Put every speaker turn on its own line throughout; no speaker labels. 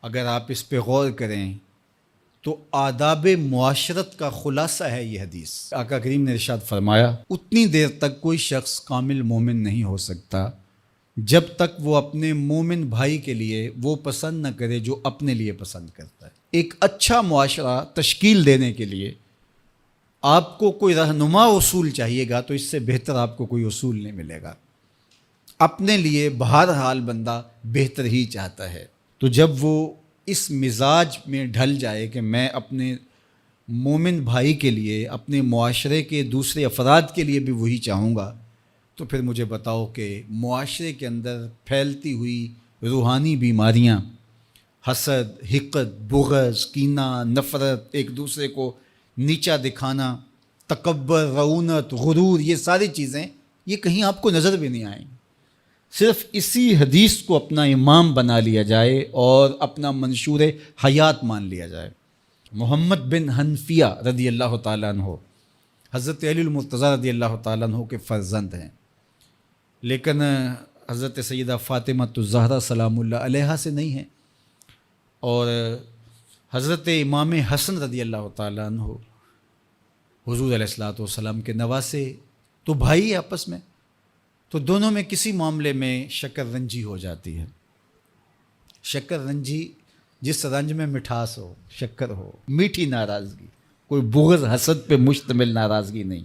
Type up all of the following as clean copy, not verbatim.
اگر آپ اس پہ غور کریں تو آداب معاشرت کا خلاصہ ہے یہ حدیث۔ آقا کریم نے ارشاد فرمایا اتنی دیر تک کوئی شخص کامل مومن نہیں ہو سکتا جب تک وہ اپنے مومن بھائی کے لیے وہ پسند نہ کرے جو اپنے لیے پسند کرتا ہے۔ ایک اچھا معاشرہ تشکیل دینے کے لیے آپ کو کوئی رہنما اصول چاہیے گا تو اس سے بہتر آپ کو کوئی اصول نہیں ملے گا۔ اپنے لیے بہرحال بندہ بہتر ہی چاہتا ہے، تو جب وہ اس مزاج میں ڈھل جائے کہ میں اپنے مومن بھائی کے لیے، اپنے معاشرے کے دوسرے افراد کے لیے بھی وہی چاہوں گا، تو پھر مجھے بتاؤ کہ معاشرے کے اندر پھیلتی ہوئی روحانی بیماریاں، حسد، حقد، بغض، کینہ، نفرت، ایک دوسرے کو نیچا دکھانا، تکبر، رعونت، غرور، یہ ساری چیزیں یہ کہیں آپ کو نظر بھی نہیں آئیں۔ صرف اسی حدیث کو اپنا امام بنا لیا جائے اور اپنا منشور حیات مان لیا جائے۔ محمد بن حنفیہ رضی اللہ تعالیٰ عنہ حضرت علی المرتضیٰ رضی اللہ تعالیٰ عنہ کے فرزند ہیں، لیکن حضرت سیدہ فاطمہ الزہرا سلام اللہ علیہا سے نہیں ہیں، اور حضرت امام حسن رضی اللہ تعالیٰ عنہ حضور علیہ الصلوۃ والسلام کے نواسے، تو بھائی آپس میں، تو دونوں میں کسی معاملے میں شکر رنجی ہو جاتی ہے۔ شکر رنجی جس رنج میں مٹھاس ہو، شکر ہو، میٹھی ناراضگی، کوئی بغض حسد پہ مشتمل ناراضگی نہیں۔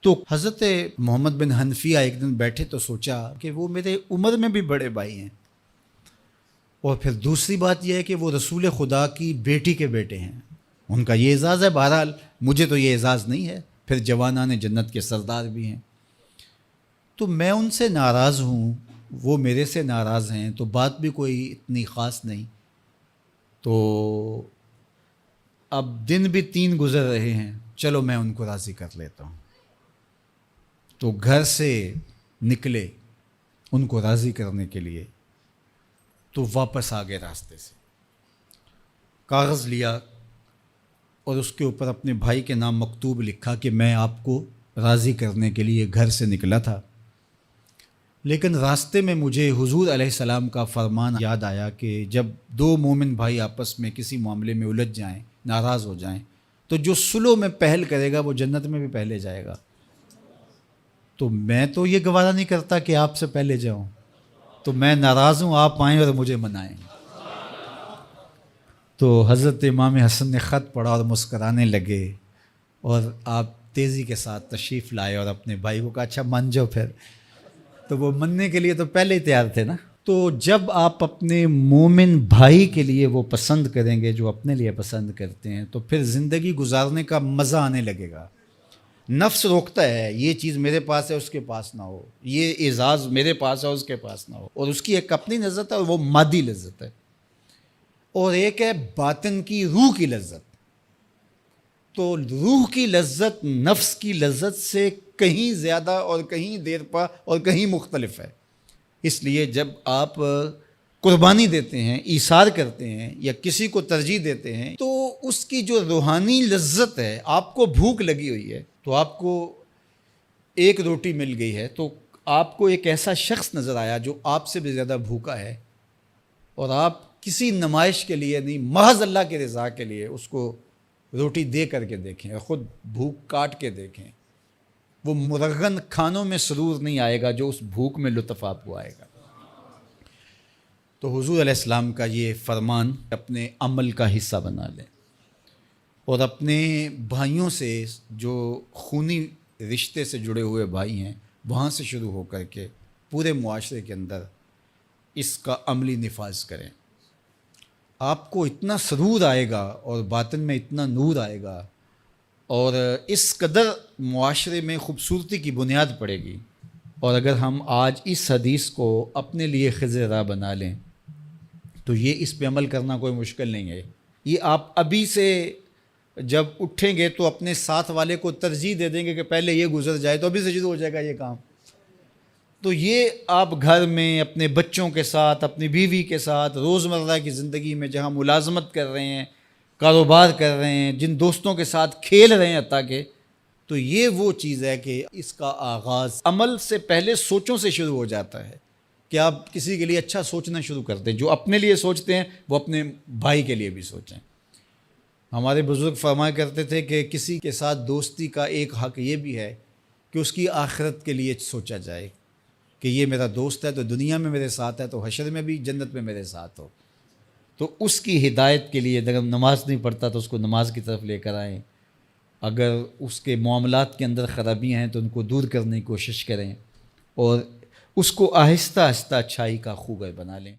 تو حضرت محمد بن حنفیہ ایک دن بیٹھے تو سوچا کہ وہ میرے عمر میں بھی بڑے بھائی ہیں، اور پھر دوسری بات یہ ہے کہ وہ رسول خدا کی بیٹی کے بیٹے ہیں، ان کا یہ اعزاز ہے، بہرحال مجھے تو یہ اعزاز نہیں ہے، پھر جوانان جنت کے سردار بھی ہیں، تو میں ان سے ناراض ہوں، وہ میرے سے ناراض ہیں، تو بات بھی کوئی اتنی خاص نہیں، تو اب دن بھی 3 گزر رہے ہیں، چلو میں ان کو راضی کر لیتا ہوں۔ تو گھر سے نکلے ان کو راضی کرنے کے لیے، تو واپس آ گئے راستے سے، کاغذ لیا اور اس کے اوپر اپنے بھائی کے نام مکتوب لکھا کہ میں آپ کو راضی کرنے کے لیے گھر سے نکلا تھا، لیکن راستے میں مجھے حضور علیہ السلام کا فرمان یاد آیا کہ جب 2 مومن بھائی آپس میں کسی معاملے میں الجھ جائیں، ناراض ہو جائیں، تو جو صلح میں پہل کرے گا وہ جنت میں بھی پہلے جائے گا، تو میں تو یہ گوارا نہیں کرتا کہ آپ سے پہلے جاؤں، تو میں ناراض ہوں، آپ آئیں اور مجھے منائیں۔ تو حضرت امام حسن نے خط پڑھا اور مسکرانے لگے، اور آپ تیزی کے ساتھ تشریف لائے اور اپنے بھائی کو کہا اچھا مان جاؤ پھر، تو وہ مننے کے لیے تو پہلے ہی تیار تھے نا۔ تو جب آپ اپنے مومن بھائی کے لیے وہ پسند کریں گے جو اپنے لیے پسند کرتے ہیں، تو پھر زندگی گزارنے کا مزہ آنے لگے گا۔ نفس روکتا ہے یہ چیز میرے پاس ہے اس کے پاس نہ ہو، یہ اعزاز میرے پاس ہے اس کے پاس نہ ہو، اور اس کی ایک اپنی لذت ہے اور وہ مادی لذت ہے، اور ایک ہے باطن کی، روح کی لذت۔ تو روح کی لذت نفس کی لذت سے کہیں زیادہ اور کہیں دیر پا اور کہیں مختلف ہے۔ اس لیے جب آپ قربانی دیتے ہیں، ایثار کرتے ہیں یا کسی کو ترجیح دیتے ہیں، تو اس کی جو روحانی لذت ہے، آپ کو بھوک لگی ہوئی ہے، تو آپ کو ایک روٹی مل گئی ہے، تو آپ کو ایک ایسا شخص نظر آیا جو آپ سے بھی زیادہ بھوکا ہے، اور آپ کسی نمائش کے لیے نہیں، محض اللہ کے رضا کے لیے اس کو روٹی دے کر کے دیکھیں، خود بھوک کاٹ کے دیکھیں، وہ مرغن کھانوں میں سرور نہیں آئے گا جو اس بھوک میں لطف آپ کو آئے گا۔ تو حضور علیہ السلام کا یہ فرمان اپنے عمل کا حصہ بنا لیں، اور اپنے بھائیوں سے، جو خونی رشتے سے جڑے ہوئے بھائی ہیں، وہاں سے شروع ہو کر کے پورے معاشرے کے اندر اس کا عملی نفاذ کریں۔ آپ کو اتنا سرور آئے گا اور باطن میں اتنا نور آئے گا، اور اس قدر معاشرے میں خوبصورتی کی بنیاد پڑے گی۔ اور اگر ہم آج اس حدیث کو اپنے لیے خضر راہ بنا لیں تو یہ اس پہ عمل کرنا کوئی مشکل نہیں ہے۔ یہ آپ ابھی سے جب اٹھیں گے تو اپنے ساتھ والے کو ترجیح دے دیں گے کہ پہلے یہ گزر جائے، تو ابھی سے شروع ہو جائے گا یہ کام۔ تو یہ آپ گھر میں اپنے بچوں کے ساتھ، اپنی بیوی کے ساتھ، روزمرہ کی زندگی میں جہاں ملازمت کر رہے ہیں، کاروبار کر رہے ہیں، جن دوستوں کے ساتھ کھیل رہے ہیں حتیٰ کہ، تو یہ وہ چیز ہے کہ اس کا آغاز عمل سے پہلے سوچوں سے شروع ہو جاتا ہے کہ آپ کسی کے لیے اچھا سوچنا شروع کر دیں. جو اپنے لیے سوچتے ہیں وہ اپنے بھائی کے لیے بھی سوچیں. ہمارے بزرگ فرمایا کرتے تھے کہ کسی کے ساتھ دوستی کا ایک حق یہ بھی ہے کہ اس کی آخرت کے لیے سوچا جائے کہ یہ میرا دوست ہے تو دنیا میں میرے ساتھ ہے تو حشر میں بھی جنت میں میرے ساتھ ہو. تو اس کی ہدایت کے لیے اگر نماز نہیں پڑھتا تو اس کو نماز کی طرف لے کر آئیں. اگر اس کے معاملات کے اندر خرابیاں ہیں تو ان کو دور کرنے کی کوشش کریں اور اس کو آہستہ آہستہ اچھائی کا خوگر بنا لیں.